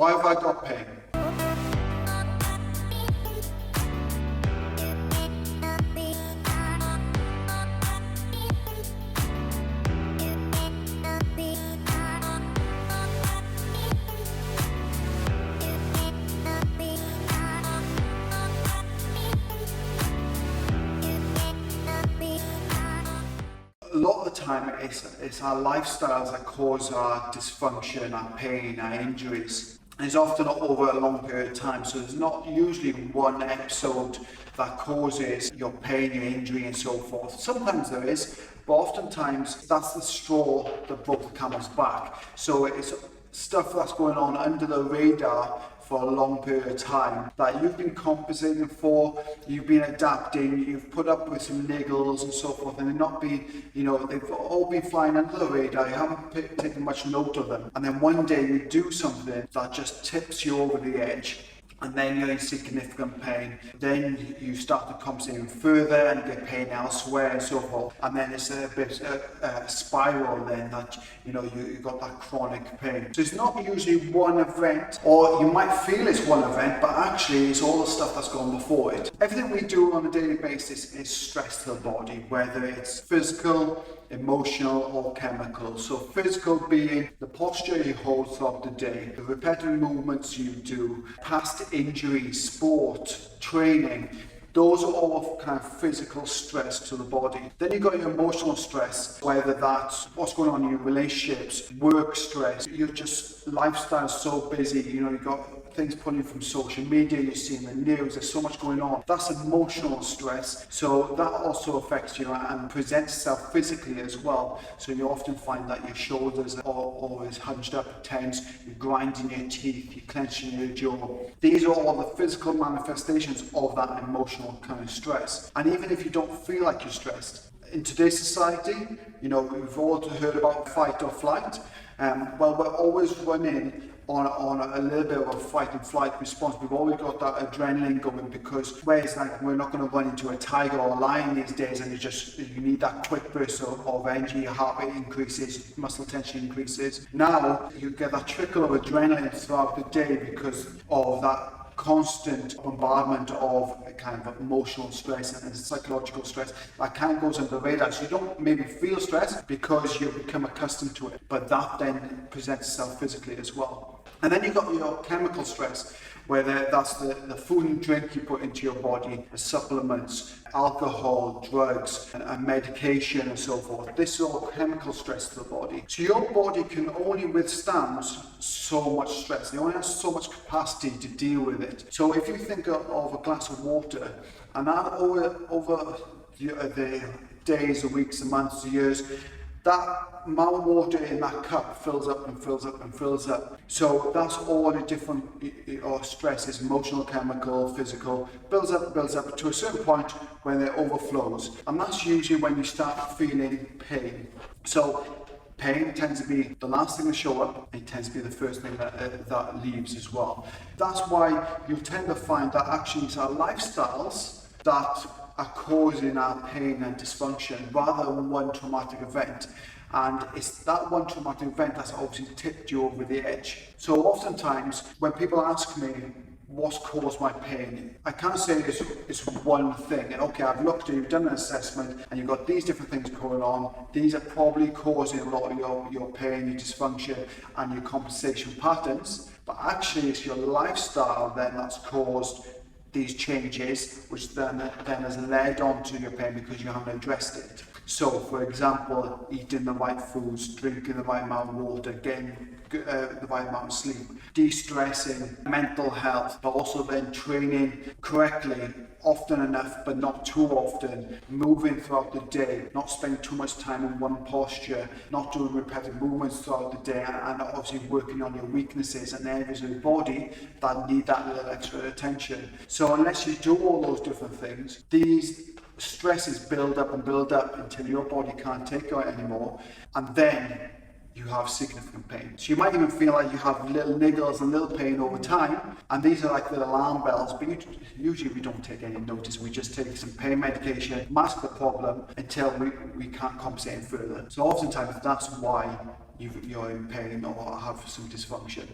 Why have I got pain? A lot of the time it's our lifestyles that cause our dysfunction, our pain, our injuries. And it's often over a long period of time, so there's not usually one episode that causes your pain, your injury and so forth. Sometimes there is, but oftentimes that's the straw that broke the camel's back. So it's stuff that's going on under the radar for a long period of time that you've been compensating for, you've been adapting, you've put up with some niggles and so forth, and they've not been, they've all been flying under the radar, you haven't taken much note of them. And then one day you do something that just tips you over the edge, and then you're in significant pain. Then you start to compensate even further and get pain elsewhere and so forth. And then it's a bit spiral then that, you've got that chronic pain. So it's not usually one event, or you might feel it's one event, but actually it's all the stuff that's gone before it. Everything we do on a daily basis is stress to the body, whether it's physical, emotional or chemical. So physical being the posture you hold throughout the day, the repetitive movements you do, past injuries, sport, training, those are all kind of physical stress to the body. Then you've got your emotional stress, whether that's what's going on in your relationships, work stress, your just lifestyle is so busy, you've got things pulling from social media, you're seeing the news, there's so much going on. That's emotional stress. So that also affects you and presents itself physically as well. So you often find that your shoulders are always hunched up, tense, you're grinding your teeth, you're clenching your jaw. These are all the physical manifestations of that emotional kind of stress. And even if you don't feel like you're stressed, in today's society, we've all heard about fight or flight. Well, we're always running on a little bit of a fight and flight response. We've always got that adrenaline going, because whereas we're not going to run into a tiger or a lion these days, and you need that quick burst of energy, your heart rate increases, muscle tension increases. Now you get that trickle of adrenaline throughout the day because of that constant bombardment of a kind of emotional stress and psychological stress that kind of goes under the radar. So you don't maybe feel stress because you've become accustomed to it, but that then presents itself physically as well. And then you've got your chemical stress, where that's the food and drink you put into your body, the supplements, alcohol, drugs, and medication and so forth. This is all chemical stress to the body. So your body can only withstand so much stress. It only has so much capacity to deal with it. So if you think of a glass of water, and that over the days, the weeks, the months, the years, that amount of water in that cup fills up and fills up and fills up. So that's all the different stresses, emotional, chemical, physical, builds up to a certain point when it overflows. And that's usually when you start feeling pain. So pain tends to be the last thing to show up, and it tends to be the first thing that leaves as well. That's why you tend to find that actually it's our lifestyles that are causing our pain and dysfunction rather than one traumatic event. And it's that one traumatic event that's obviously tipped you over the edge. So oftentimes when people ask me what's caused my pain, I can't say it's one thing. Okay, I've looked at, you've done an assessment and you've got these different things going on. These are probably causing a lot of your pain, your dysfunction and your compensation patterns. But actually it's your lifestyle then that's caused these changes, which then has led on to your pain because you haven't addressed it. So, for example, eating the right foods, drinking the right amount of water, getting the right amount of sleep, de-stressing, mental health, but also then training correctly, often enough but not too often, moving throughout the day, not spending too much time in one posture, not doing repetitive movements throughout the day, and obviously working on your weaknesses and areas of your body that need that little extra attention. So unless you do all those different things, these stresses build up until your body can't take it anymore, and then you have significant pain. So you might even feel like you have little niggles and little pain over time, and these are like the alarm bells, but usually we don't take any notice. We just take some pain medication, mask the problem until we can't compensate further. So oftentimes that's why you're in pain or have some dysfunction.